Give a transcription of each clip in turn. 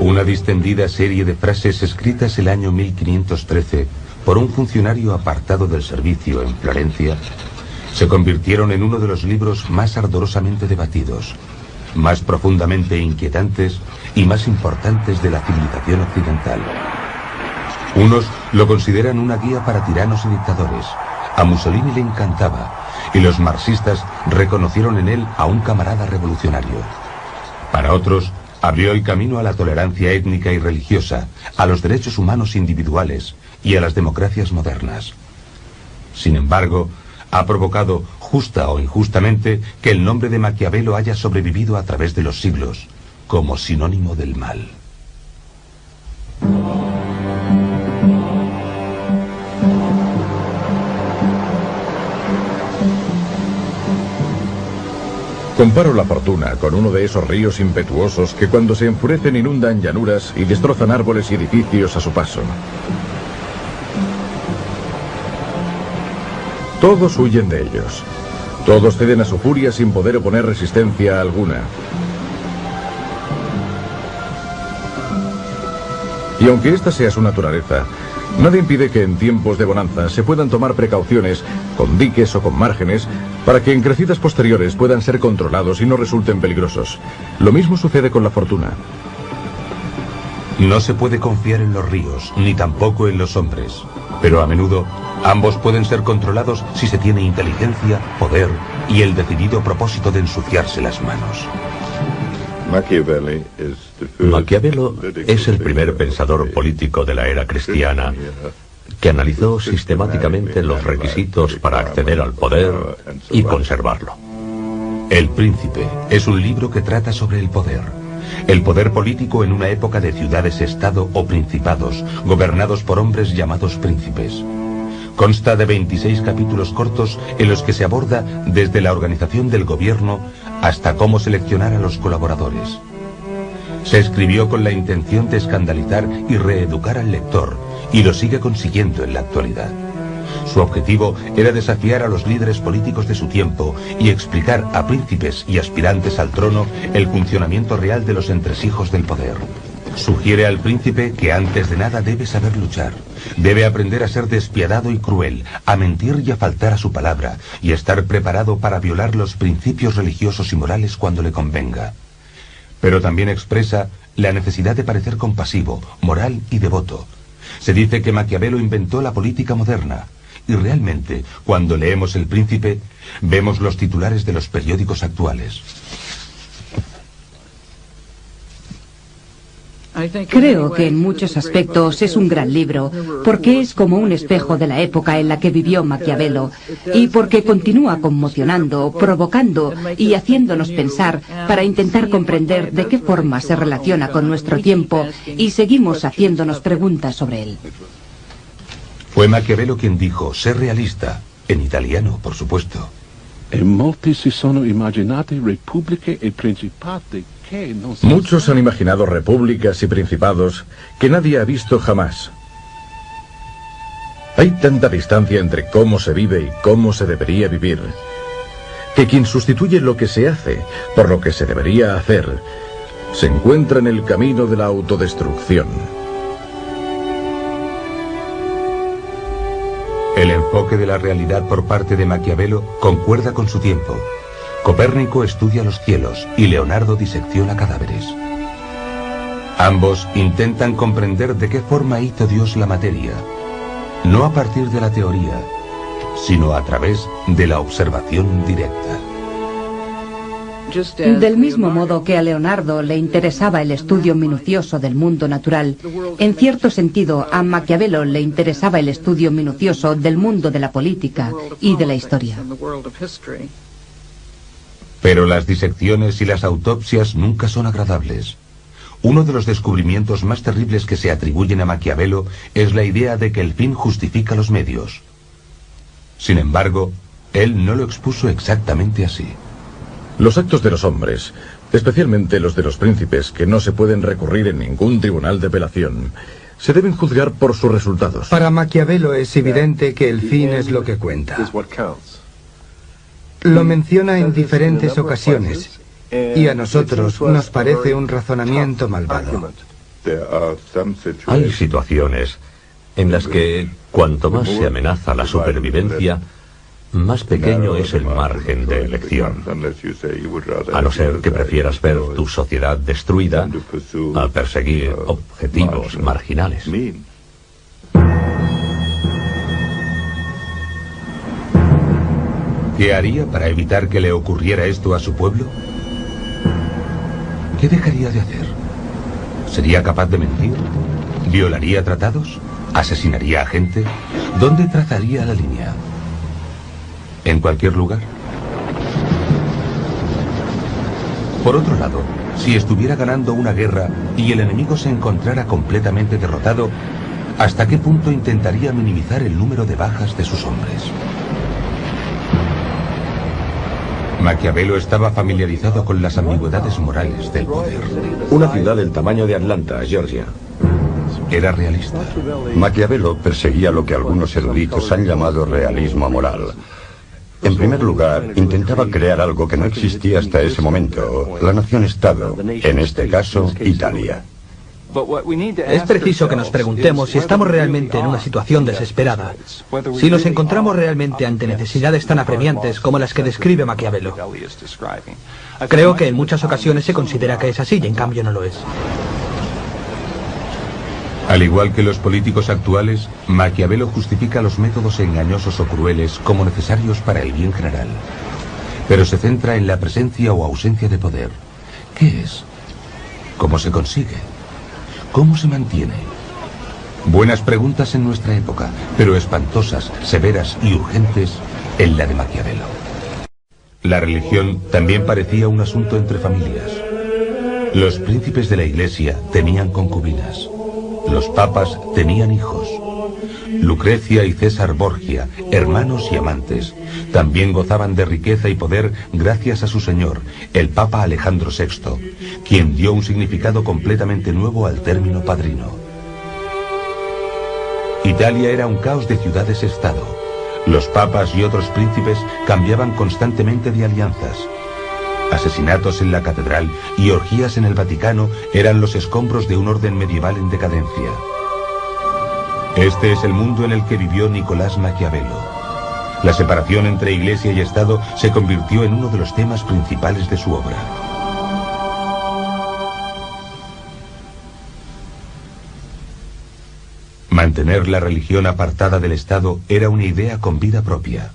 Una distendida serie de frases escritas el año 1513 por un funcionario apartado del servicio en Florencia se convirtieron en uno de los libros más ardorosamente debatidos, más profundamente inquietantes y más importantes de la civilización occidental. Unos lo consideran una guía para tiranos y dictadores. A Mussolini le encantaba, y los marxistas reconocieron en él a un camarada revolucionario. Para otros, abrió el camino a la tolerancia étnica y religiosa, a los derechos humanos individuales y a las democracias modernas. Sin embargo, ha provocado, justa o injustamente, que el nombre de Maquiavelo haya sobrevivido a través de los siglos, como sinónimo del mal. Comparo la fortuna con uno de esos ríos impetuosos que cuando se enfurecen inundan llanuras y destrozan árboles y edificios a su paso. Todos huyen de ellos. Todos ceden a su furia sin poder oponer resistencia alguna. Y aunque esta sea su naturaleza, nada impide que en tiempos de bonanza se puedan tomar precauciones, con diques o con márgenes, para que en crecidas posteriores puedan ser controlados y no resulten peligrosos. Lo mismo sucede con la fortuna. No se puede confiar en los ríos, ni tampoco en los hombres. Pero a menudo, ambos pueden ser controlados si se tiene inteligencia, poder y el decidido propósito de ensuciarse las manos. Maquiavelo es el primer pensador político de la era cristiana que analizó sistemáticamente los requisitos para acceder al poder y conservarlo. El Príncipe es un libro que trata sobre el poder político en una época de ciudades-estado o principados, gobernados por hombres llamados príncipes. Consta de 26 capítulos cortos en los que se aborda desde la organización del gobierno hasta cómo seleccionar a los colaboradores. Se escribió con la intención de escandalizar y reeducar al lector, y lo sigue consiguiendo en la actualidad. Su objetivo era desafiar a los líderes políticos de su tiempo y explicar a príncipes y aspirantes al trono el funcionamiento real de los entresijos del poder. Sugiere al príncipe que antes de nada debe saber luchar, debe aprender a ser despiadado y cruel, a mentir y a faltar a su palabra, y estar preparado para violar los principios religiosos y morales cuando le convenga. Pero también expresa la necesidad de parecer compasivo, moral y devoto. Se dice que Maquiavelo inventó la política moderna, y realmente, cuando leemos El Príncipe, vemos los titulares de los periódicos actuales. Creo que en muchos aspectos es un gran libro, porque es como un espejo de la época en la que vivió Maquiavelo, y porque continúa conmocionando, provocando y haciéndonos pensar para intentar comprender de qué forma se relaciona con nuestro tiempo, y seguimos haciéndonos preguntas sobre él. Fue Maquiavelo quien dijo, sé realista, en italiano, por supuesto. Muchos han imaginado repúblicas y principados que nadie ha visto jamás. Hay tanta distancia entre cómo se vive y cómo se debería vivir, que quien sustituye lo que se hace por lo que se debería hacer, se encuentra en el camino de la autodestrucción. El enfoque de la realidad por parte de Maquiavelo concuerda con su tiempo. Copérnico estudia los cielos y Leonardo disecciona cadáveres. Ambos intentan comprender de qué forma hizo Dios la materia, no a partir de la teoría, sino a través de la observación directa. Del mismo modo que a Leonardo le interesaba el estudio minucioso del mundo natural, en cierto sentido a Maquiavelo le interesaba el estudio minucioso del mundo de la política y de la historia. Pero las disecciones y las autopsias nunca son agradables. Uno de los descubrimientos más terribles que se atribuyen a Maquiavelo es la idea de que el fin justifica los medios. Sin embargo, él no lo expuso exactamente así. Los actos de los hombres, especialmente los de los príncipes, que no se pueden recurrir en ningún tribunal de apelación, se deben juzgar por sus resultados. Para Maquiavelo es evidente que el fin es lo que cuenta. Lo menciona en diferentes ocasiones, y a nosotros nos parece un razonamiento malvado. Hay situaciones en las que cuanto más se amenaza la supervivencia, más pequeño es el margen de elección. A no ser que prefieras ver tu sociedad destruida a perseguir objetivos marginales. ¿Qué haría para evitar que le ocurriera esto a su pueblo? ¿Qué dejaría de hacer? ¿Sería capaz de mentir? ¿Violaría tratados? ¿Asesinaría a gente? ¿Dónde trazaría la línea? ¿En cualquier lugar? Por otro lado, si estuviera ganando una guerra y el enemigo se encontrara completamente derrotado, ¿hasta qué punto intentaría minimizar el número de bajas de sus hombres? Maquiavelo estaba familiarizado con las ambigüedades morales del poder. Una ciudad del tamaño de Atlanta, Georgia. Era realista. Maquiavelo perseguía lo que algunos eruditos han llamado realismo moral. En primer lugar, intentaba crear algo que no existía hasta ese momento, la nación-estado, en este caso, Italia. Es preciso que nos preguntemos si estamos realmente en una situación desesperada, si nos encontramos realmente ante necesidades tan apremiantes como las que describe Maquiavelo. Creo que en muchas ocasiones se considera que es así y en cambio no lo es. Al igual que los políticos actuales, Maquiavelo justifica los métodos engañosos o crueles como necesarios para el bien general. Pero se centra en la presencia o ausencia de poder. ¿Qué es? ¿Cómo se consigue? ¿Cómo se mantiene? Buenas preguntas en nuestra época, pero espantosas, severas y urgentes en la de Maquiavelo. La religión también parecía un asunto entre familias. Los príncipes de la Iglesia tenían concubinas. Los papas tenían hijos. Lucrecia y César Borgia, hermanos y amantes, también gozaban de riqueza y poder gracias a su señor, el Papa Alejandro VI, quien dio un significado completamente nuevo al término padrino. Italia era un caos de ciudades-estado. Los papas y otros príncipes cambiaban constantemente de alianzas. Asesinatos en la catedral y orgías en el Vaticano eran los escombros de un orden medieval en decadencia. Este es el mundo en el que vivió Nicolás Maquiavelo. La separación entre Iglesia y Estado se convirtió en uno de los temas principales de su obra. Mantener la religión apartada del Estado era una idea con vida propia.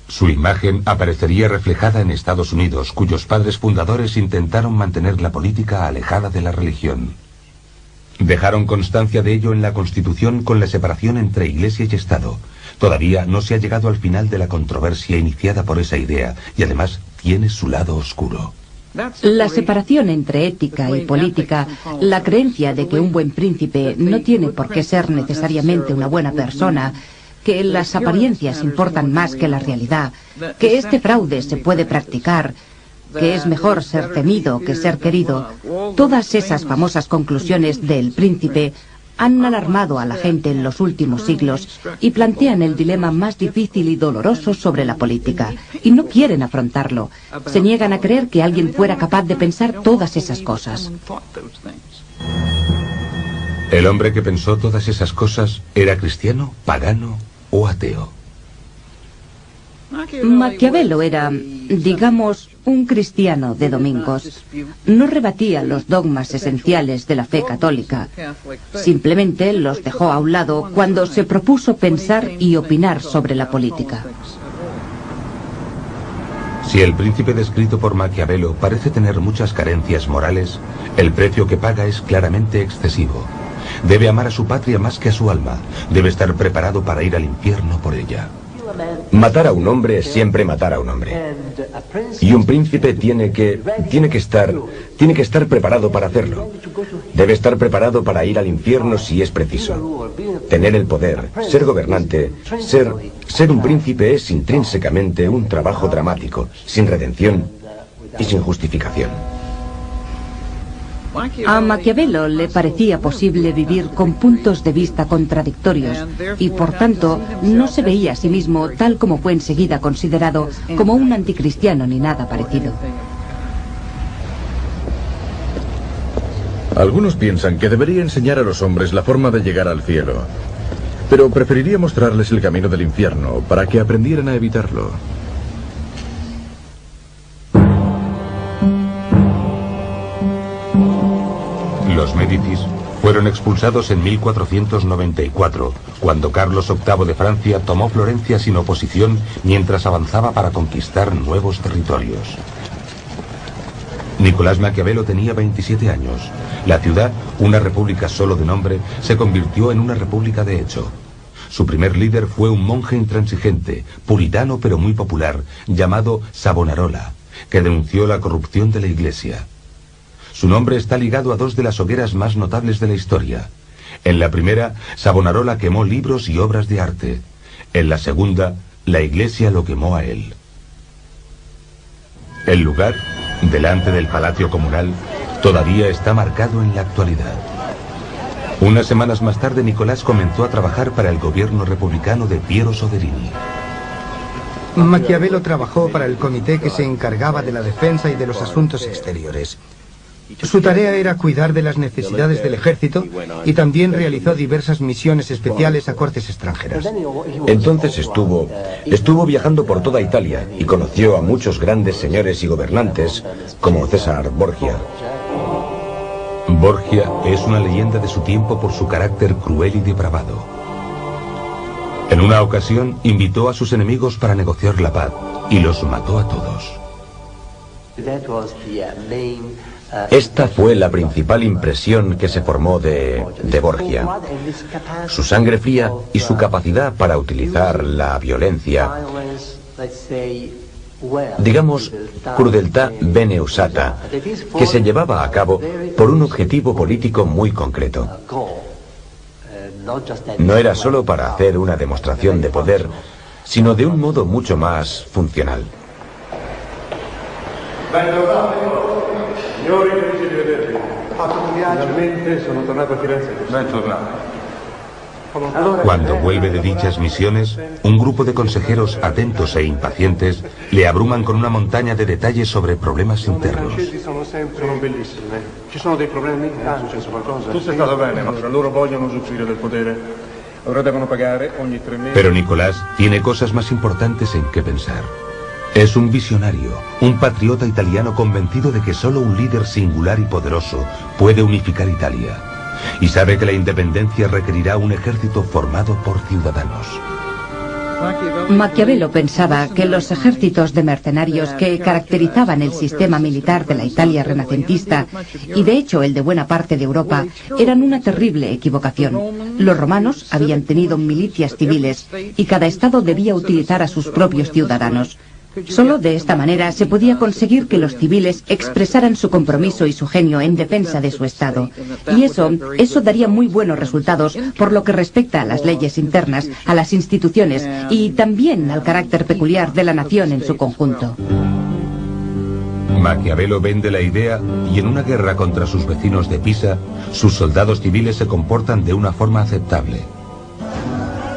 Su imagen aparecería reflejada en Estados Unidos, cuyos padres fundadores intentaron mantener la política alejada de la religión. Dejaron constancia de ello en la Constitución con la separación entre Iglesia y Estado. Todavía no se ha llegado al final de la controversia iniciada por esa idea, y además tiene su lado oscuro. La separación entre ética y política, la creencia de que un buen príncipe no tiene por qué ser necesariamente una buena persona, que las apariencias importan más que la realidad, que este fraude se puede practicar, que es mejor ser temido que ser querido. Todas esas famosas conclusiones del Príncipe han alarmado a la gente en los últimos siglos y plantean el dilema más difícil y doloroso sobre la política. Y no quieren afrontarlo. Se niegan a creer que alguien fuera capaz de pensar todas esas cosas. ¿El hombre que pensó todas esas cosas era cristiano, pagano o ateo? Maquiavelo era, digamos, un cristiano de domingos. No rebatía los dogmas esenciales de la fe católica. Simplemente los dejó a un lado cuando se propuso pensar y opinar sobre la política. Si el príncipe descrito por Maquiavelo parece tener muchas carencias morales, el precio que paga es claramente excesivo. Debe amar a su patria más que a su alma. Debe estar preparado para ir al infierno por ella. Matar a un hombre es siempre matar a un hombre. Y un príncipe tiene que estar preparado para hacerlo. Debe estar preparado para ir al infierno si es preciso. Tener el poder, ser gobernante, ser un príncipe es intrínsecamente un trabajo dramático, sin redención y sin justificación. A Maquiavelo le parecía posible vivir con puntos de vista contradictorios y, por tanto, no se veía a sí mismo tal como fue enseguida considerado como un anticristiano ni nada parecido. Algunos piensan que debería enseñar a los hombres la forma de llegar al cielo, pero preferiría mostrarles el camino del infierno para que aprendieran a evitarlo. Los Médicis fueron expulsados en 1494, cuando Carlos VIII de Francia tomó Florencia sin oposición mientras avanzaba para conquistar nuevos territorios. Nicolás Maquiavelo tenía 27 años. La ciudad, una república solo de nombre, se convirtió en una república de hecho. Su primer líder fue un monje intransigente, puritano pero muy popular, llamado Savonarola, que denunció la corrupción de la Iglesia. Su nombre está ligado a dos de las hogueras más notables de la historia. En la primera, Savonarola quemó libros y obras de arte. En la segunda, la Iglesia lo quemó a él. El lugar, delante del Palacio Comunal, todavía está marcado en la actualidad. Unas semanas más tarde, Nicolás comenzó a trabajar para el gobierno republicano de Piero Soderini. Maquiavelo trabajó para el comité que se encargaba de la defensa y de los asuntos exteriores. Su tarea era cuidar de las necesidades del ejército y también realizó diversas misiones especiales a cortes extranjeras. Entonces estuvo viajando por toda Italia y conoció a muchos grandes señores y gobernantes, como César Borgia. Borgia es una leyenda de su tiempo por su carácter cruel y depravado. En una ocasión invitó a sus enemigos para negociar la paz y los mató a todos. Esta fue la principal impresión que se formó de Borgia. Su sangre fría y su capacidad para utilizar la violencia, digamos, crudeltà bene usata, que se llevaba a cabo por un objetivo político muy concreto. No era solo para hacer una demostración de poder, sino de un modo mucho más funcional. Cuando vuelve de dichas misiones, un grupo de consejeros atentos e impacientes le abruman con una montaña de detalles sobre problemas internos. Pero Nicolás tiene cosas más importantes en que pensar. Es un visionario, un patriota italiano convencido de que solo un líder singular y poderoso puede unificar Italia. Y sabe que la independencia requerirá un ejército formado por ciudadanos. Maquiavelo pensaba que los ejércitos de mercenarios que caracterizaban el sistema militar de la Italia renacentista, y de hecho el de buena parte de Europa, eran una terrible equivocación. Los romanos habían tenido milicias civiles y cada estado debía utilizar a sus propios ciudadanos. Solo de esta manera se podía conseguir que los civiles expresaran su compromiso y su genio en defensa de su Estado. Y eso daría muy buenos resultados por lo que respecta a las leyes internas, a las instituciones y también al carácter peculiar de la nación en su conjunto. Maquiavelo vende la idea y en una guerra contra sus vecinos de Pisa, sus soldados civiles se comportan de una forma aceptable.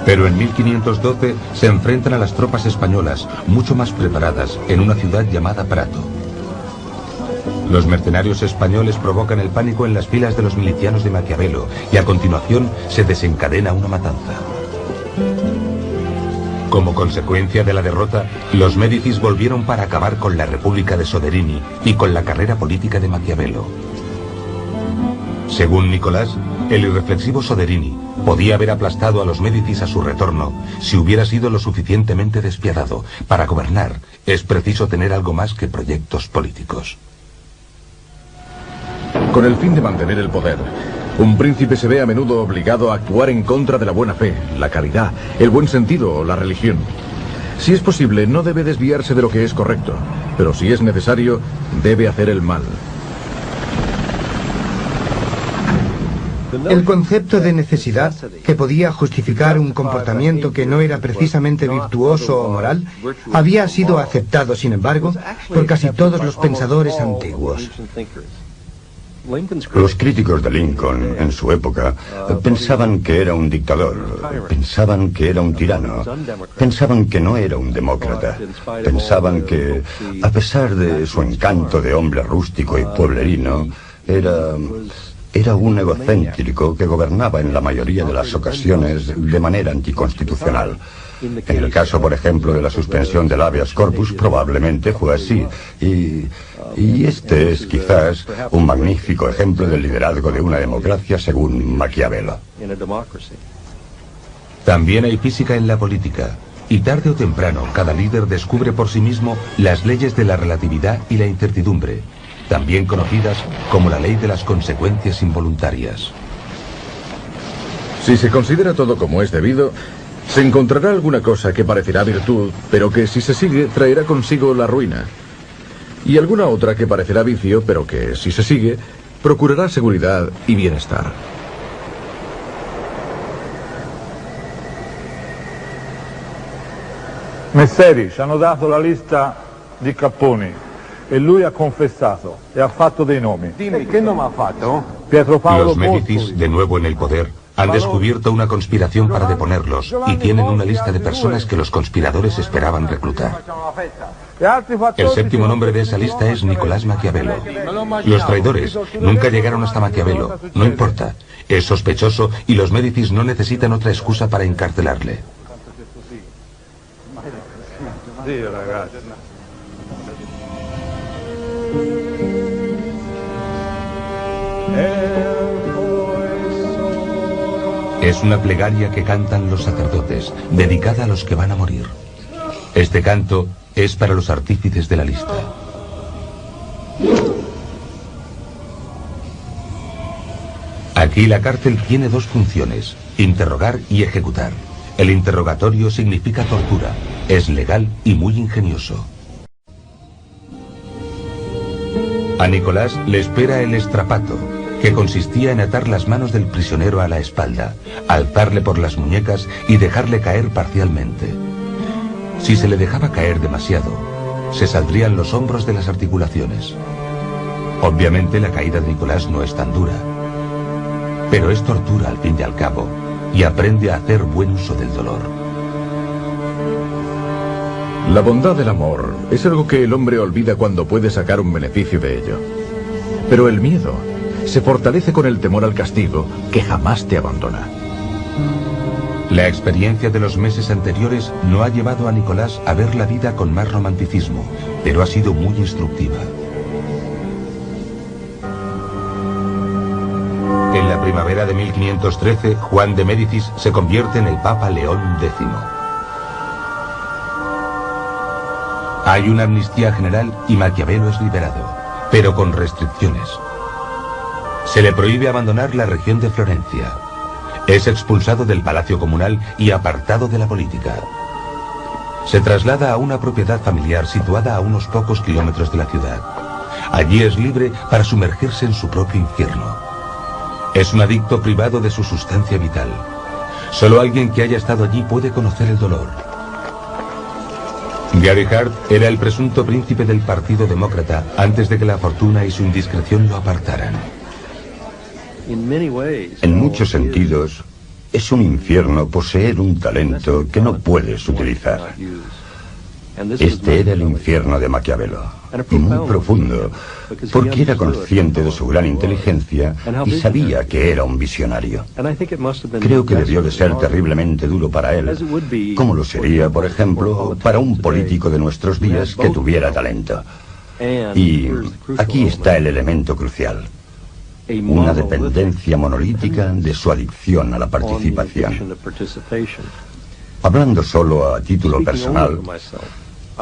Pero en 1512 se enfrentan a las tropas españolas, mucho más preparadas, en una ciudad llamada Prato. Los mercenarios españoles provocan el pánico en las filas de los milicianos de Maquiavelo y a continuación se desencadena una matanza. Como consecuencia de la derrota, los Médicis volvieron para acabar con la República de Soderini y con la carrera política de Maquiavelo. Según Nicolás, el irreflexivo Soderini podía haber aplastado a los Médicis a su retorno si hubiera sido lo suficientemente despiadado. Para gobernar es preciso tener algo más que proyectos políticos. Con el fin de mantener el poder, un príncipe se ve a menudo obligado a actuar en contra de la buena fe, la caridad, el buen sentido o la religión. Si es posible, no debe desviarse de lo que es correcto, pero si es necesario, debe hacer el mal. El concepto de necesidad, que podía justificar un comportamiento que no era precisamente virtuoso o moral, había sido aceptado, sin embargo, por casi todos los pensadores antiguos. Los críticos de Lincoln en su época pensaban que era un dictador, pensaban que era un tirano, pensaban que no era un demócrata, pensaban que, a pesar de su encanto de hombre rústico y pueblerino, era un egocéntrico que gobernaba en la mayoría de las ocasiones de manera anticonstitucional. En el caso, por ejemplo, de la suspensión del habeas corpus, probablemente fue así. Y este es quizás un magnífico ejemplo del liderazgo de una democracia según Maquiavelo. También hay física en la política. Y tarde o temprano, cada líder descubre por sí mismo las leyes de la relatividad y la incertidumbre, también conocidas como la ley de las consecuencias involuntarias. Si se considera todo como es debido, se encontrará alguna cosa que parecerá virtud, pero que si se sigue traerá consigo la ruina. Y alguna otra que parecerá vicio, pero que si se sigue, procurará seguridad y bienestar. Messeri ci hanno dato la lista di capponi e lui ha confessato e ha fatto dei nomi. Dimmi, ¿qué nome ha fatto? Pietro Paolo Los Médicis, de nuevo en el poder, han descubierto una conspiración para deponerlos y tienen una lista de personas que los conspiradores esperaban reclutar. El séptimo nombre de esa lista es Nicolás Maquiavelo. Los traidores nunca llegaron hasta Maquiavelo, no importa. Es sospechoso y los Médicis no necesitan otra excusa para encarcelarle. Es una plegaria que cantan los sacerdotes, dedicada a los que van a morir. Este canto es para los artífices de la lista. Aquí la cárcel tiene dos funciones, interrogar y ejecutar. El interrogatorio significa tortura, es legal y muy ingenioso. A Nicolás le espera el estrapato, que consistía en atar las manos del prisionero a la espalda, alzarle por las muñecas y dejarle caer parcialmente. Si se le dejaba caer demasiado, se saldrían los hombros de las articulaciones. Obviamente la caída de Nicolás no es tan dura, pero es tortura al fin y al cabo, y aprende a hacer buen uso del dolor. La bondad del amor es algo que el hombre olvida cuando puede sacar un beneficio de ello. Pero el miedo se fortalece con el temor al castigo, que jamás te abandona. La experiencia de los meses anteriores no ha llevado a Nicolás a ver la vida con más romanticismo, pero ha sido muy instructiva. En la primavera de 1513, Juan de Médicis se convierte en el Papa León X. Hay una amnistía general y Maquiavelo es liberado, pero con restricciones. Se le prohíbe abandonar la región de Florencia. Es expulsado del palacio comunal y apartado de la política. Se traslada a una propiedad familiar situada a unos pocos kilómetros de la ciudad. Allí es libre para sumergirse en su propio infierno. Es un adicto privado de su sustancia vital. Solo alguien que haya estado allí puede conocer el dolor. Gary Hart era el presunto príncipe del Partido Demócrata antes de que la fortuna y su indiscreción lo apartaran. En muchos sentidos, es un infierno poseer un talento que no puedes utilizar. Este era el infierno de Maquiavelo, y muy profundo, porque era consciente de su gran inteligencia y sabía que era un visionario. Creo que debió de ser terriblemente duro para él, como lo sería, por ejemplo, para un político de nuestros días que tuviera talento. Y aquí está el elemento crucial. Una dependencia monolítica de su adicción a la participación. Hablando solo a título personal,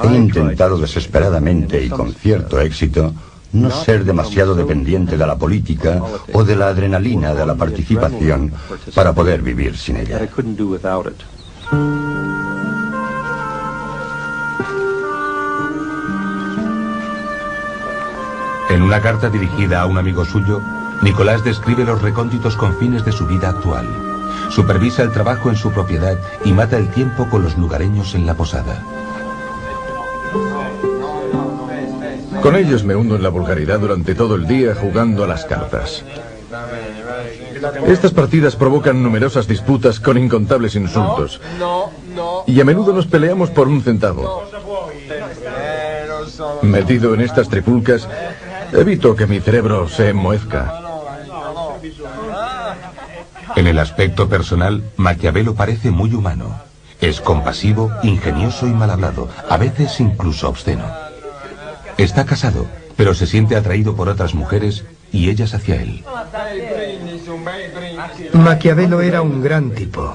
he intentado desesperadamente y con cierto éxito no ser demasiado dependiente de la política o de la adrenalina de la participación para poder vivir sin ella. En una carta dirigida a un amigo suyo, Nicolás describe los recónditos confines de su vida actual. Supervisa el trabajo en su propiedad y mata el tiempo con los lugareños en la posada. Con ellos me hundo en la vulgaridad durante todo el día jugando a las cartas. Estas partidas provocan numerosas disputas con incontables insultos. Y a menudo nos peleamos por un centavo. Metido en estas trifulcas, evito que mi cerebro se enmohezca. En el aspecto personal, Maquiavelo parece muy humano. Es compasivo, ingenioso y mal hablado, a veces incluso obsceno. Está casado, pero se siente atraído por otras mujeres y ellas hacia él. Maquiavelo era un gran tipo.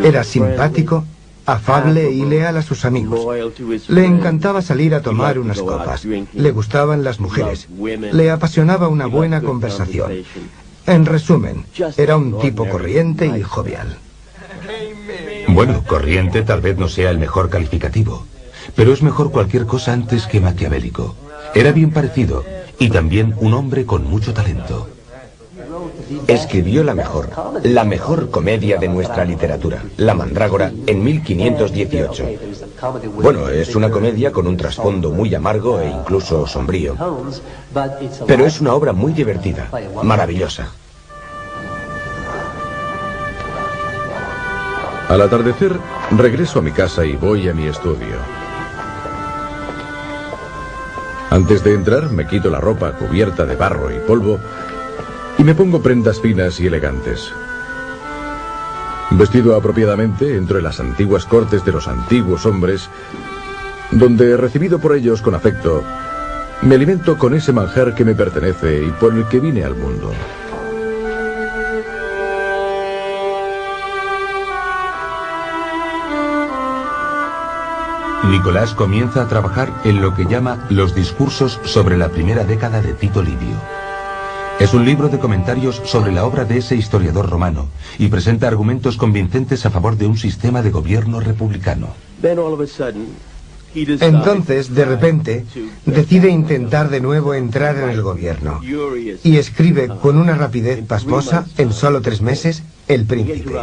Era simpático, afable y leal a sus amigos. Le encantaba salir a tomar unas copas. Le gustaban las mujeres. Le apasionaba una buena conversación. En resumen, era un tipo corriente y jovial. Bueno, corriente tal vez no sea el mejor calificativo, pero es mejor cualquier cosa antes que maquiavélico. Era bien parecido y también un hombre con mucho talento. Escribió la mejor comedia de nuestra literatura, La Mandrágora, en 1518. Bueno, es una comedia con un trasfondo muy amargo e incluso sombrío, pero es una obra muy divertida, maravillosa. Al atardecer, regreso a mi casa y voy a mi estudio. Antes de entrar, me quito la ropa cubierta de barro y polvo y me pongo prendas finas y elegantes. Vestido apropiadamente, entro en las antiguas cortes de los antiguos hombres, donde, recibido por ellos con afecto, me alimento con ese manjar que me pertenece y por el que vine al mundo. Nicolás comienza a trabajar en lo que llama los discursos sobre la primera década de Tito Livio. Es un libro de comentarios sobre la obra de ese historiador romano y presenta argumentos convincentes a favor de un sistema de gobierno republicano. Entonces, de repente, decide intentar de nuevo entrar en el gobierno y escribe con una rapidez pasmosa, en solo 3 meses, El Príncipe.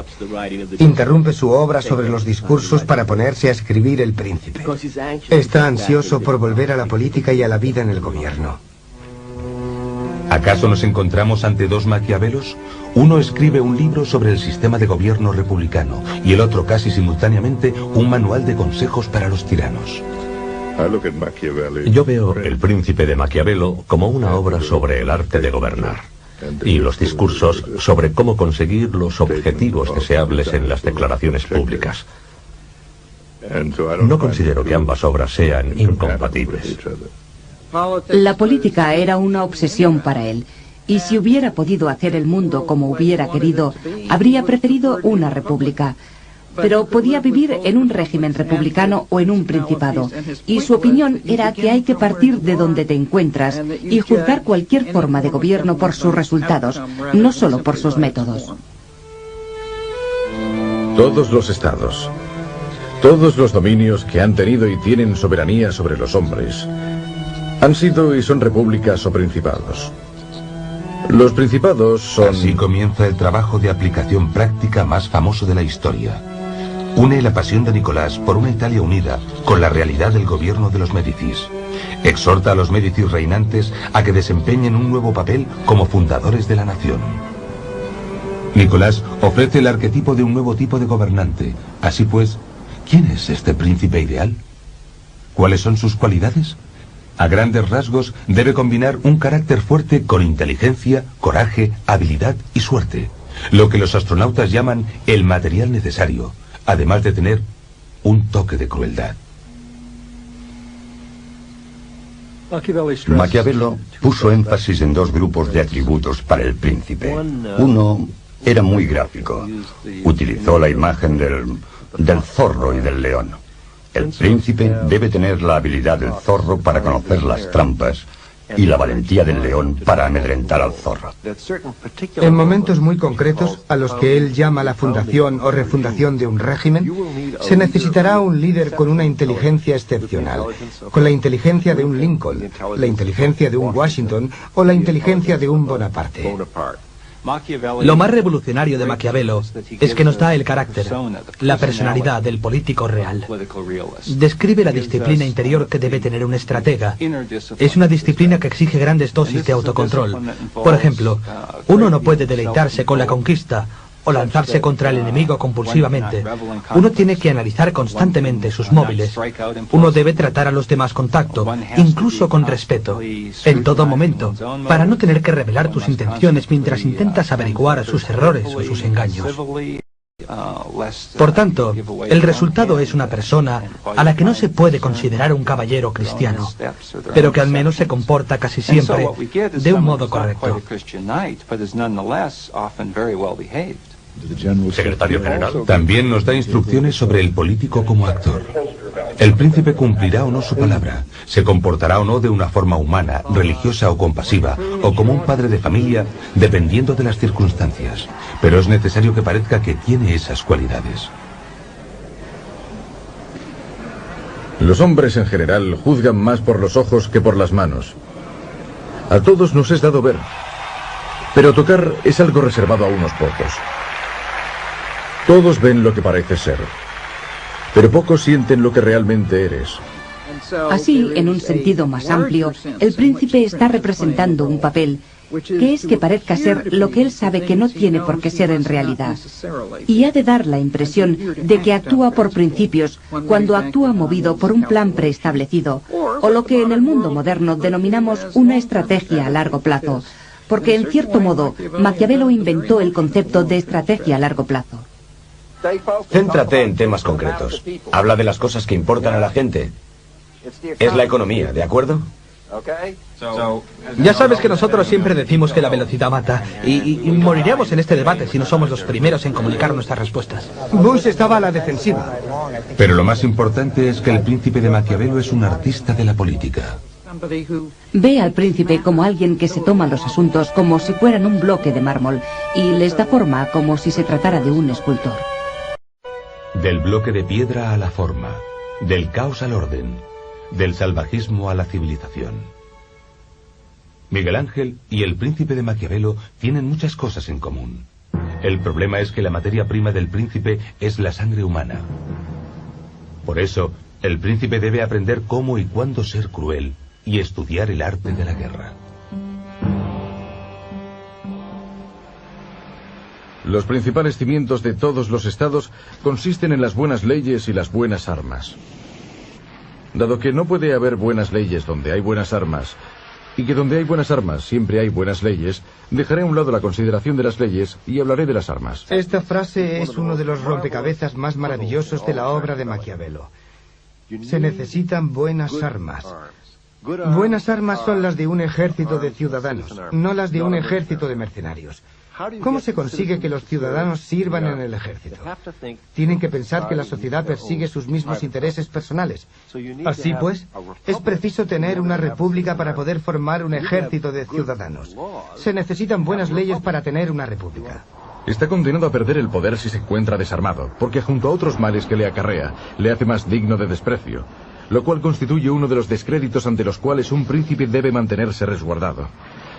Interrumpe su obra sobre los discursos para ponerse a escribir El Príncipe. Está ansioso por volver a la política y a la vida en el gobierno. ¿Acaso nos encontramos ante dos Maquiavelos? Uno escribe un libro sobre el sistema de gobierno republicano y el otro, casi simultáneamente, un manual de consejos para los tiranos. Yo veo El Príncipe de Maquiavelo como una obra sobre el arte de gobernar y los discursos sobre cómo conseguir los objetivos deseables en las declaraciones públicas. No considero que ambas obras sean incompatibles. La política era una obsesión para él, y si hubiera podido hacer el mundo como hubiera querido, habría preferido una república. Pero podía vivir en un régimen republicano o en un principado, y su opinión era que hay que partir de donde te encuentras y juzgar cualquier forma de gobierno por sus resultados, no solo por sus métodos. Todos los estados, todos los dominios que han tenido y tienen soberanía sobre los hombres, han sido y son repúblicas o principados. Los principados son... Así comienza el trabajo de aplicación práctica más famoso de la historia. Une la pasión de Nicolás por una Italia unida con la realidad del gobierno de los Médicis. Exhorta a los Médicis reinantes a que desempeñen un nuevo papel como fundadores de la nación. Nicolás ofrece el arquetipo de un nuevo tipo de gobernante. Así pues, ¿quién es este príncipe ideal? ¿Cuáles son sus cualidades? A grandes rasgos, debe combinar un carácter fuerte con inteligencia, coraje, habilidad y suerte. Lo que los astronautas llaman el material necesario, además de tener un toque de crueldad. Maquiavelo puso énfasis en 2 grupos de atributos para el príncipe. Uno era muy gráfico. Utilizó la imagen del zorro y del león. El príncipe debe tener la habilidad del zorro para conocer las trampas y la valentía del león para amedrentar al zorro. En momentos muy concretos, a los que él llama la fundación o refundación de un régimen, se necesitará un líder con una inteligencia excepcional, con la inteligencia de un Lincoln, la inteligencia de un Washington o la inteligencia de un Bonaparte. Lo más revolucionario de Maquiavelo es que nos da el carácter, la personalidad del político real. Describe la disciplina interior que debe tener un estratega. Es una disciplina que exige grandes dosis de autocontrol. Por ejemplo, uno no puede deleitarse con la conquista o lanzarse contra el enemigo compulsivamente. Uno tiene que analizar constantemente sus móviles. Uno debe tratar a los demás con tacto, incluso con respeto, en todo momento, para no tener que revelar tus intenciones mientras intentas averiguar sus errores o sus engaños. Por tanto, el resultado es una persona a la que no se puede considerar un caballero cristiano, pero que al menos se comporta casi siempre de un modo correcto. Secretario General. También nos da instrucciones sobre el político como actor. El príncipe cumplirá o no su palabra, se comportará o no de una forma humana, religiosa o compasiva, o como un padre de familia, dependiendo de las circunstancias. Pero es necesario que parezca que tiene esas cualidades. Los hombres en general juzgan más por los ojos que por las manos. A todos nos es dado ver, pero tocar es algo reservado a unos pocos. Todos ven lo que parece ser, pero pocos sienten lo que realmente eres. Así, en un sentido más amplio, el príncipe está representando un papel, que es que parezca ser lo que él sabe que no tiene por qué ser en realidad. Y ha de dar la impresión de que actúa por principios cuando actúa movido por un plan preestablecido, o lo que en el mundo moderno denominamos una estrategia a largo plazo, porque en cierto modo Maquiavelo inventó el concepto de estrategia a largo plazo. Céntrate en temas concretos. Habla de las cosas que importan a la gente. Es la economía, ¿de acuerdo? Ya sabes que nosotros siempre decimos que la velocidad mata, y moriremos en este debate si no somos los primeros en comunicar nuestras respuestas. Bush estaba a la defensiva. Pero lo más importante es que el príncipe de Maquiavelo es un artista de la política. Ve al príncipe como alguien que se toma los asuntos como si fueran un bloque de mármol y les da forma como si se tratara de un escultor. Del bloque de piedra a la forma, del caos al orden, del salvajismo a la civilización. Miguel Ángel y el príncipe de Maquiavelo tienen muchas cosas en común. El problema es que la materia prima del príncipe es la sangre humana. Por eso, el príncipe debe aprender cómo y cuándo ser cruel y estudiar el arte de la guerra. Los principales cimientos de todos los estados consisten en las buenas leyes y las buenas armas. Dado que no puede haber buenas leyes donde hay buenas armas, y que donde hay buenas armas siempre hay buenas leyes, dejaré a un lado la consideración de las leyes y hablaré de las armas. Esta frase es uno de los rompecabezas más maravillosos de la obra de Maquiavelo. Se necesitan buenas armas. Buenas armas son las de un ejército de ciudadanos, no las de un ejército de mercenarios. ¿Cómo se consigue que los ciudadanos sirvan en el ejército? Tienen que pensar que la sociedad persigue sus mismos intereses personales. Así pues, es preciso tener una república para poder formar un ejército de ciudadanos. Se necesitan buenas leyes para tener una república. Está condenado a perder el poder si se encuentra desarmado, porque junto a otros males que le acarrea, le hace más digno de desprecio, lo cual constituye uno de los descréditos ante los cuales un príncipe debe mantenerse resguardado.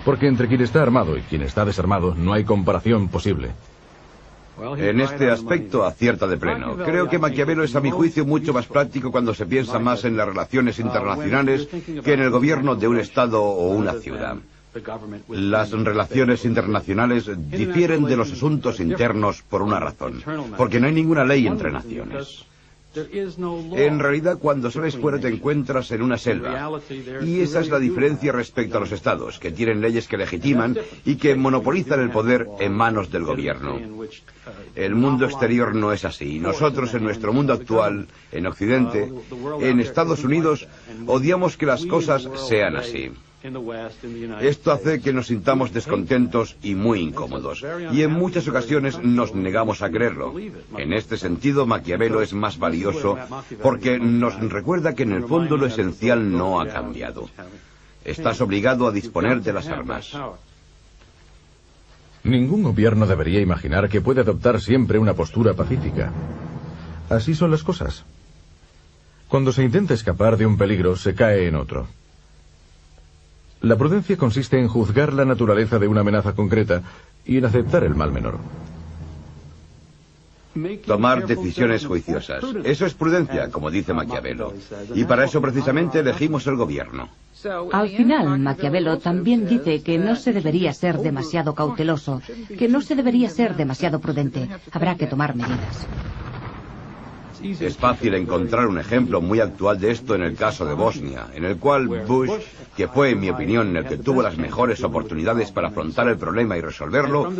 Porque entre quien está armado y quien está desarmado no hay comparación posible. En este aspecto acierta de pleno. Creo que Maquiavelo es a mi juicio mucho más práctico cuando se piensa más en las relaciones internacionales que en el gobierno de un estado o una ciudad. Las relaciones internacionales difieren de los asuntos internos por una razón, porque no hay ninguna ley entre naciones. En realidad, cuando sales fuera te encuentras en una selva. Y esa es la diferencia respecto a los estados, que tienen leyes que legitiman y que monopolizan el poder en manos del gobierno. El mundo exterior no es así. Nosotros, en nuestro mundo actual, en Occidente, en Estados Unidos, odiamos que las cosas sean así. Esto hace que nos sintamos descontentos y muy incómodos, y en muchas ocasiones nos negamos a creerlo. En este sentido, Maquiavelo es más valioso porque nos recuerda que en el fondo lo esencial no ha cambiado. Estás obligado a disponer de las armas. Ningún gobierno debería imaginar que puede adoptar siempre una postura pacífica. Así son las cosas. Cuando se intenta escapar de un peligro, se cae en otro. La prudencia consiste en juzgar la naturaleza de una amenaza concreta y en aceptar el mal menor. tomar decisiones juiciosas. Eso es prudencia, como dice Maquiavelo. Y para eso precisamente elegimos el gobierno. Al final, Maquiavelo también dice que no se debería ser demasiado cauteloso, que no se debería ser demasiado prudente. Habrá que tomar medidas. Es fácil encontrar un ejemplo muy actual de esto en el caso de Bosnia, en el cual Bush, que fue, en mi opinión, el que tuvo las mejores oportunidades para afrontar el problema y resolverlo,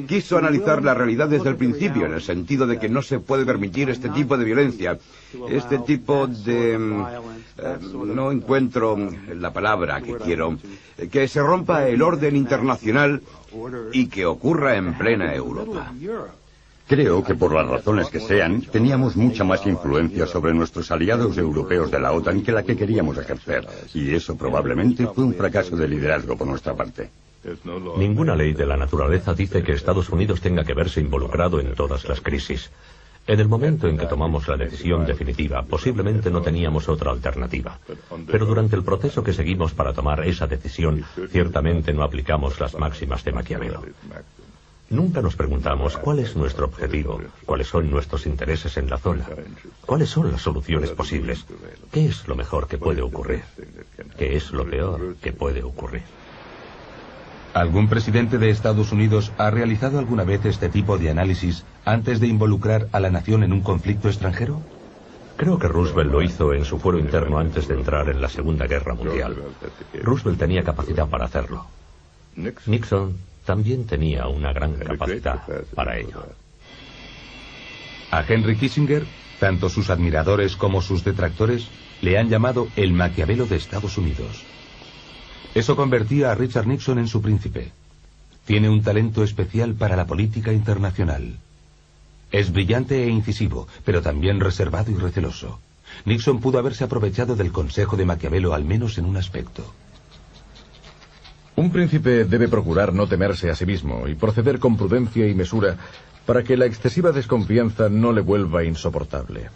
quiso analizar la realidad desde el principio, en el sentido de que no se puede permitir este tipo de violencia, este tipo de... no encuentro la palabra que quiero, que se rompa el orden internacional y que ocurra en plena Europa. Creo que por las razones que sean, teníamos mucha más influencia sobre nuestros aliados europeos de la OTAN que la que queríamos ejercer. Y eso probablemente fue un fracaso de liderazgo por nuestra parte. Ninguna ley de la naturaleza dice que Estados Unidos tenga que verse involucrado en todas las crisis. En el momento en que tomamos la decisión definitiva, posiblemente no teníamos otra alternativa. Pero durante el proceso que seguimos para tomar esa decisión, ciertamente no aplicamos las máximas de Maquiavelo. Nunca nos preguntamos cuál es nuestro objetivo, cuáles son nuestros intereses en la zona, cuáles son las soluciones posibles, qué es lo mejor que puede ocurrir, qué es lo peor que puede ocurrir. ¿Algún presidente de Estados Unidos ha realizado alguna vez este tipo de análisis antes de involucrar a la nación en un conflicto extranjero? Creo que Roosevelt lo hizo en su fuero interno antes de entrar en la Segunda Guerra Mundial. Roosevelt tenía capacidad para hacerlo. Nixon también tenía una gran capacidad para ello. A Henry Kissinger, tanto sus admiradores como sus detractores le han llamado el Maquiavelo de Estados Unidos. Eso convertía a Richard Nixon en su príncipe. Tiene un talento especial para la política internacional. Es brillante e incisivo, pero también reservado y receloso. Nixon pudo haberse aprovechado del consejo de Maquiavelo al menos en un aspecto. Un príncipe debe procurar no temerse a sí mismo y proceder con prudencia y mesura para que la excesiva desconfianza no le vuelva insoportable.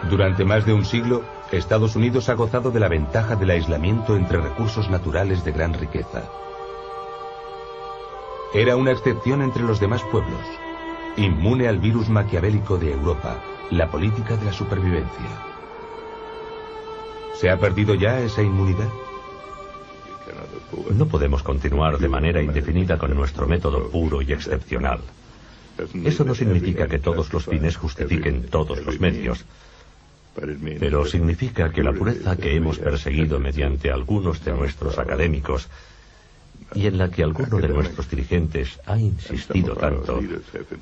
Durante más de un siglo, Estados Unidos ha gozado de la ventaja del aislamiento entre recursos naturales de gran riqueza. Era una excepción entre los demás pueblos, inmune al virus maquiavélico de Europa, la política de la supervivencia. ¿Se ha perdido ya esa inmunidad? No podemos continuar de manera indefinida con nuestro método puro y excepcional. Eso no significa que todos los fines justifiquen todos los medios, pero significa que la pureza que hemos perseguido mediante algunos de nuestros académicos y en la que alguno de nuestros dirigentes ha insistido tanto,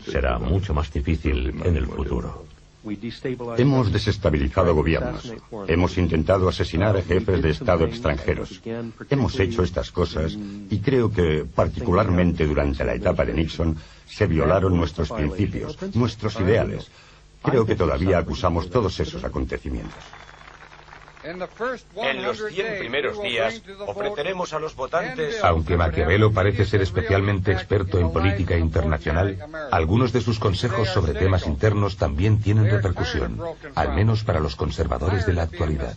será mucho más difícil en el futuro. Hemos desestabilizado gobiernos. Hemos intentado asesinar a jefes de Estado extranjeros. Hemos hecho estas cosas y creo que, particularmente durante la etapa de Nixon, se violaron nuestros principios, nuestros ideales. Creo que todavía acusamos todos esos acontecimientos. En los 100 primeros días ofreceremos a los votantes... Aunque Maquiavelo parece ser especialmente experto en política internacional, algunos de sus consejos sobre temas internos también tienen repercusión, al menos para los conservadores de la actualidad.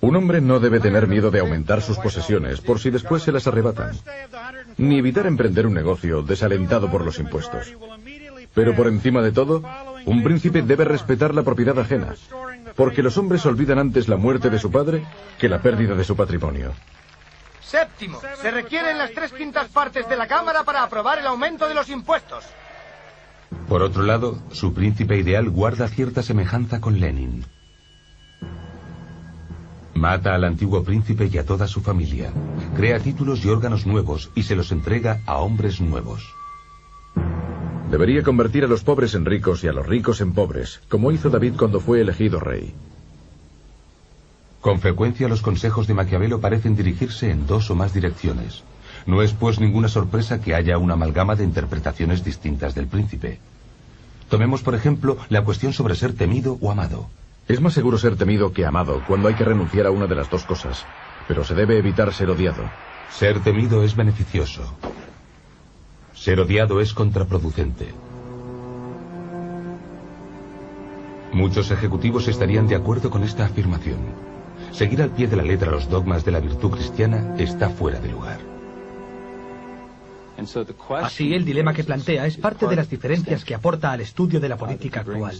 Un hombre no debe tener miedo de aumentar sus posesiones por si después se las arrebatan, ni evitar emprender un negocio desalentado por los impuestos. Pero por encima de todo, un príncipe debe respetar la propiedad ajena, porque los hombres olvidan antes la muerte de su padre que la pérdida de su patrimonio. Séptimo, se requieren las 3/5 partes de la Cámara para aprobar el aumento de los impuestos. Por otro lado, su príncipe ideal guarda cierta semejanza con Lenin. Mata al antiguo príncipe y a toda su familia, crea títulos y órganos nuevos y se los entrega a hombres nuevos. Debería convertir a los pobres en ricos y a los ricos en pobres, como hizo David cuando fue elegido rey. Con frecuencia los consejos de Maquiavelo parecen dirigirse en 2 o más direcciones. No es pues ninguna sorpresa que haya una amalgama de interpretaciones distintas del príncipe. Tomemos por ejemplo la cuestión sobre ser temido o amado. Es más seguro ser temido que amado cuando hay que renunciar a una de las dos cosas, pero se debe evitar ser odiado. Ser temido es beneficioso. Ser odiado es contraproducente. Muchos ejecutivos estarían de acuerdo con esta afirmación. Seguir al pie de la letra los dogmas de la virtud cristiana está fuera de lugar. Así, el dilema que plantea es parte de las diferencias que aporta al estudio de la política actual.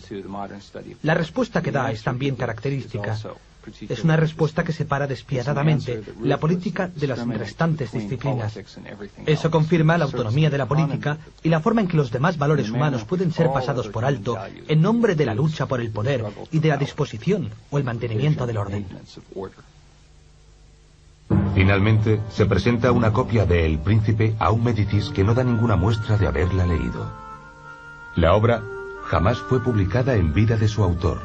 La respuesta que da es también característica. Es una respuesta que separa despiadadamente la política de las restantes disciplinas. Eso confirma la autonomía de la política y la forma en que los demás valores humanos pueden ser pasados por alto en nombre de la lucha por el poder y de la disposición o el mantenimiento del orden. Finalmente, se presenta una copia de El Príncipe a un Médicis que no da ninguna muestra de haberla leído. La obra jamás fue publicada en vida de su autor.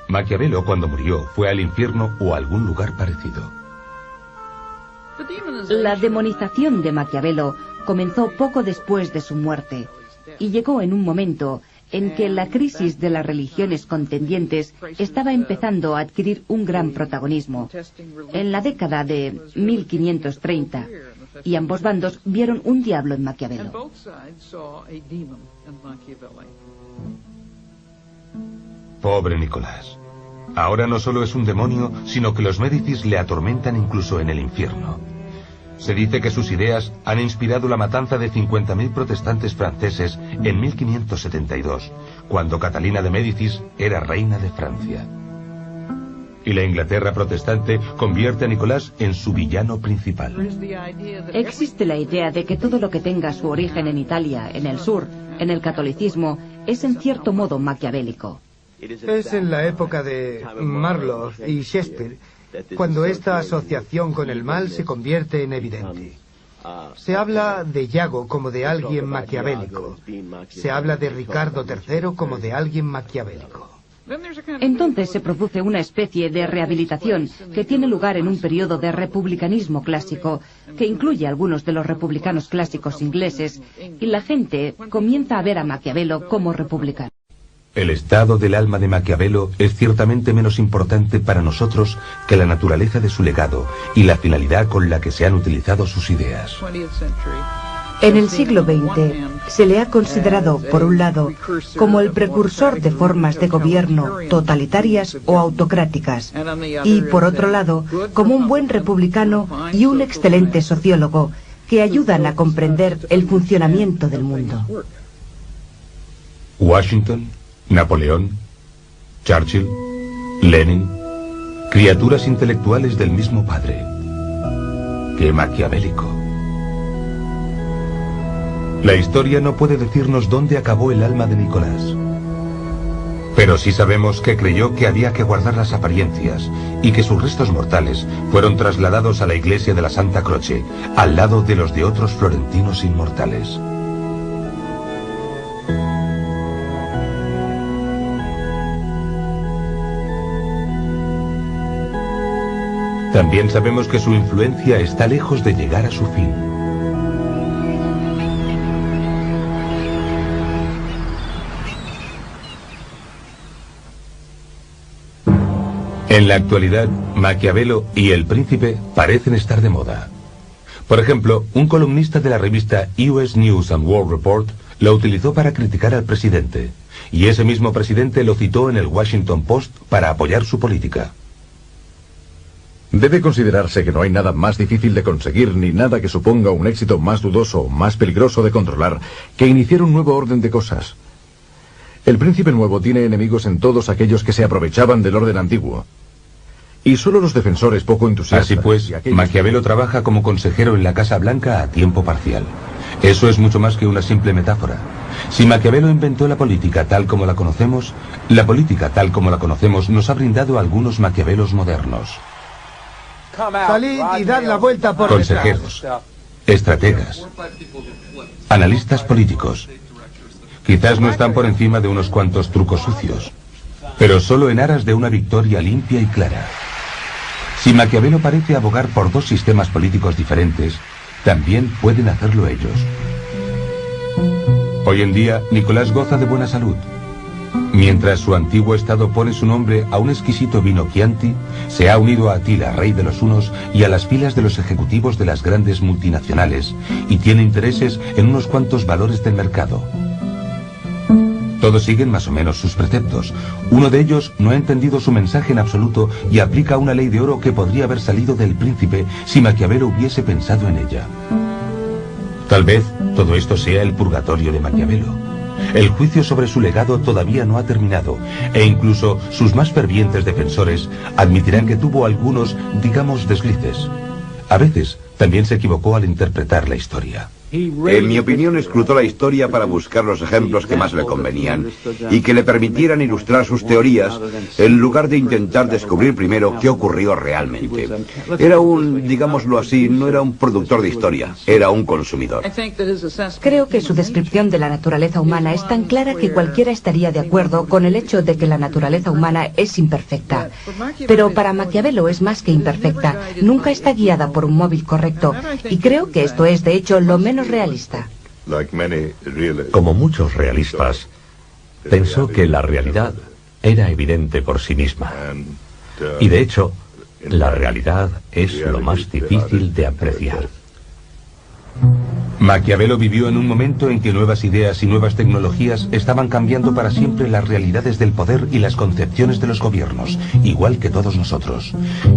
Maquiavelo, cuando murió, fue al infierno o a algún lugar parecido. La demonización de Maquiavelo comenzó poco después de su muerte y llegó en un momento en que la crisis de las religiones contendientes estaba empezando a adquirir un gran protagonismo. En la década de 1530, y ambos bandos vieron un diablo en Maquiavelo. Pobre Nicolás. Ahora no solo es un demonio, sino que los Médicis le atormentan incluso en el infierno. Se dice que sus ideas han inspirado la matanza de 50.000 protestantes franceses en 1572, cuando Catalina de Médicis era reina de Francia. Y la Inglaterra protestante convierte a Nicolás en su villano principal. Existe la idea de que todo lo que tenga su origen en Italia, en el sur, en el catolicismo, es en cierto modo maquiavélico. Es en la época de Marlowe y Shakespeare cuando esta asociación con el mal se convierte en evidente. Se habla de Iago como de alguien maquiavélico. Se habla de Ricardo III como de alguien maquiavélico. Entonces se produce una especie de rehabilitación que tiene lugar en un periodo de republicanismo clásico, que incluye algunos de los republicanos clásicos ingleses, y la gente comienza a ver a Maquiavelo como republicano. El estado del alma de Maquiavelo es ciertamente menos importante para nosotros que la naturaleza de su legado y la finalidad con la que se han utilizado sus ideas. En el siglo XX se le ha considerado, por un lado, como el precursor de formas de gobierno totalitarias o autocráticas, y por otro lado, como un buen republicano y un excelente sociólogo que ayudan a comprender el funcionamiento del mundo. Washington, Napoleón, Churchill, Lenin, criaturas intelectuales del mismo padre. ¡Qué maquiavélico! La historia no puede decirnos dónde acabó el alma de Nicolás. Pero sí sabemos que creyó que había que guardar las apariencias y que sus restos mortales fueron trasladados a la iglesia de la Santa Croce, al lado de los de otros florentinos inmortales. También sabemos que su influencia está lejos de llegar a su fin. En la actualidad, Maquiavelo y El Príncipe parecen estar de moda. Por ejemplo, un columnista de la revista US News and World Report lo utilizó para criticar al presidente, y ese mismo presidente lo citó en el Washington Post para apoyar su política. Debe considerarse que no hay nada más difícil de conseguir ni nada que suponga un éxito más dudoso o más peligroso de controlar que iniciar un nuevo orden de cosas. El príncipe nuevo tiene enemigos en todos aquellos que se aprovechaban del orden antiguo. Y solo los defensores poco entusiastas... Así pues, Maquiavelo trabaja como consejero en la Casa Blanca a tiempo parcial. Eso es mucho más que una simple metáfora. Si Maquiavelo inventó la política tal como la conocemos nos ha brindado algunos Maquiavelos modernos. Salid y dad la vuelta por consejeros, estrategas, analistas políticos. Quizás no están por encima de unos cuantos trucos sucios, pero solo en aras de una victoria limpia y clara. Si Maquiavelo parece abogar por dos sistemas políticos diferentes, también pueden hacerlo ellos. Hoy en día, Nicolás goza de buena salud. Mientras su antiguo estado pone su nombre a un exquisito vino Chianti, se ha unido a Attila, rey de los hunos, y a las filas de los ejecutivos de las grandes multinacionales, y tiene intereses en unos cuantos valores del mercado. Todos siguen más o menos sus preceptos. Uno de ellos no ha entendido su mensaje en absoluto y aplica una ley de oro que podría haber salido del príncipe si Maquiavelo hubiese pensado en ella. Tal vez todo esto sea el purgatorio de Maquiavelo. El juicio sobre su legado todavía no ha terminado, e incluso sus más fervientes defensores admitirán que tuvo algunos, digamos, deslices. A veces también se equivocó al interpretar la historia. En mi opinión, escrutó la historia para buscar los ejemplos que más le convenían y que le permitieran ilustrar sus teorías en lugar de intentar descubrir primero qué ocurrió realmente. Era digámoslo así, no era un productor de historia, era un consumidor. Creo que su descripción de la naturaleza humana es tan clara que cualquiera estaría de acuerdo con el hecho de que la naturaleza humana es imperfecta. Pero para Maquiavelo es más que imperfecta, nunca está guiada por un móvil correcto, y creo que esto es, de hecho, lo menos realista. Como muchos realistas, pensó que la realidad era evidente por sí misma. Y de hecho, la realidad es lo más difícil de apreciar. Maquiavelo vivió en un momento en que nuevas ideas y nuevas tecnologías estaban cambiando para siempre las realidades del poder y las concepciones de los gobiernos, igual que todos nosotros.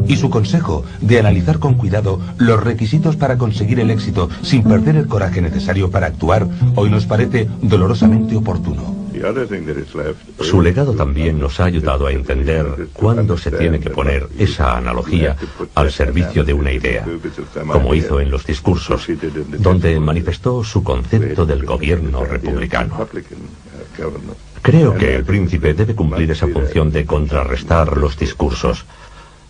Y su consejo de analizar con cuidado los requisitos para conseguir el éxito sin perder el coraje necesario para actuar, hoy nos parece dolorosamente oportuno. Su legado también nos ha ayudado a entender cuándo se tiene que poner esa analogía al servicio de una idea, como hizo en los discursos, donde manifestó su concepto del gobierno republicano. Creo que el príncipe debe cumplir esa función de contrarrestar los discursos,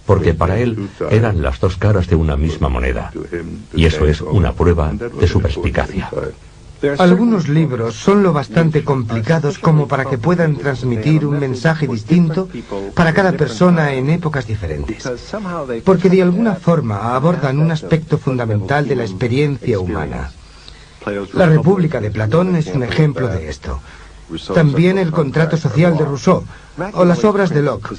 porque para él eran las dos caras de una misma moneda, y eso es una prueba de su perspicacia. Algunos libros son lo bastante complicados como para que puedan transmitir un mensaje distinto para cada persona en épocas diferentes, porque de alguna forma abordan un aspecto fundamental de la experiencia humana. La República de Platón es un ejemplo de esto. También el Contrato Social de Rousseau o las obras de Locke.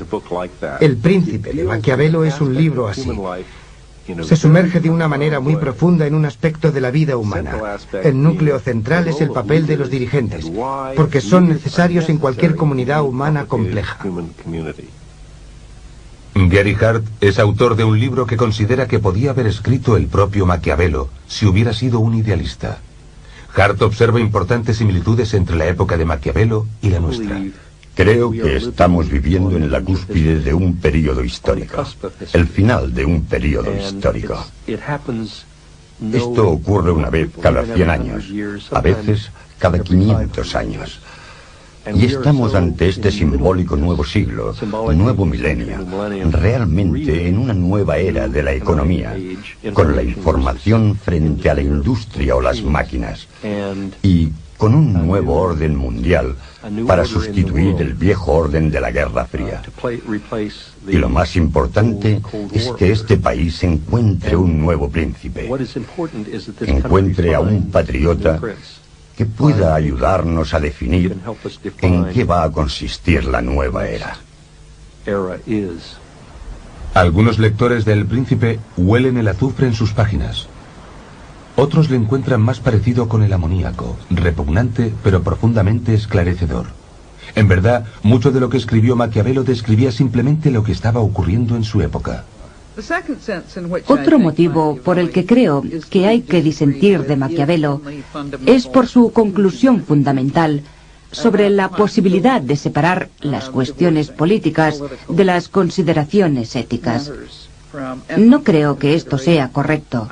El Príncipe de Maquiavelo es un libro así. Se sumerge de una manera muy profunda en un aspecto de la vida humana. El núcleo central es el papel de los dirigentes, porque son necesarios en cualquier comunidad humana compleja. Gary Hart es autor de un libro que considera que podía haber escrito el propio Maquiavelo si hubiera sido un idealista. Hart observa importantes similitudes entre la época de Maquiavelo y la nuestra. Creo que estamos viviendo en la cúspide de un periodo histórico, el final de un periodo histórico. Esto ocurre una vez cada 100 años, a veces cada 500 años. Y estamos ante este simbólico nuevo siglo, nuevo milenio, realmente en una nueva era de la economía, con la información frente a la industria o las máquinas, y con un nuevo orden mundial para sustituir el viejo orden de la Guerra Fría. Y lo más importante es que este país encuentre un nuevo príncipe, encuentre a un patriota que pueda ayudarnos a definir en qué va a consistir la nueva era. Algunos lectores del Príncipe huelen el azufre en sus páginas. Otros le encuentran más parecido con el amoníaco, repugnante pero profundamente esclarecedor. En verdad, mucho de lo que escribió Maquiavelo describía simplemente lo que estaba ocurriendo en su época. Otro motivo por el que creo que hay que disentir de Maquiavelo es por su conclusión fundamental sobre la posibilidad de separar las cuestiones políticas de las consideraciones éticas. No creo que esto sea correcto.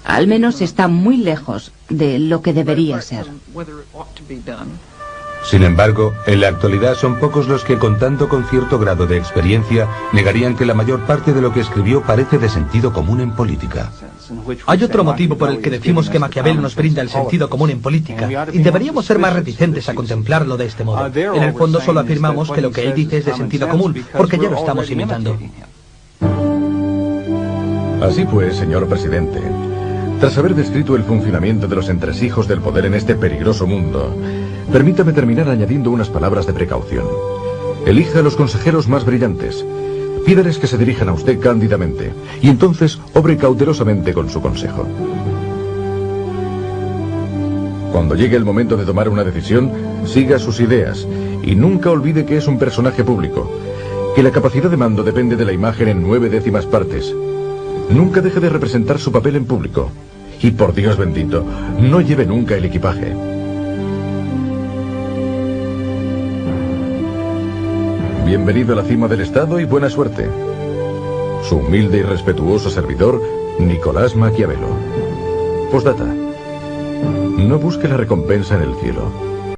Al menos está muy lejos de lo que debería ser. Sin embargo, en la actualidad son pocos los que, contando con cierto grado de experiencia, negarían que la mayor parte de lo que escribió parece de sentido común en política. Hay otro motivo por el que decimos que Maquiavelo nos brinda el sentido común en política, y deberíamos ser más reticentes a contemplarlo de este modo. En el fondo solo afirmamos que lo que él dice es de sentido común, porque ya lo estamos imitando. Así pues, señor presidente, tras haber descrito el funcionamiento de los entresijos del poder en este peligroso mundo, permítame terminar añadiendo unas palabras de precaución. Elija a los consejeros más brillantes. Pídales que se dirijan a usted cándidamente, y entonces obre cautelosamente con su consejo. Cuando llegue el momento de tomar una decisión, siga sus ideas, y nunca olvide que es un personaje público, que la capacidad de mando depende de la imagen en 9/10 partes. Nunca deje de representar su papel en público, Y por Dios bendito, no lleve nunca el equipaje. Bienvenido a la cima del Estado y buena suerte. Su humilde y respetuoso servidor, Nicolás Maquiavelo. Postdata. No busque la recompensa en el cielo,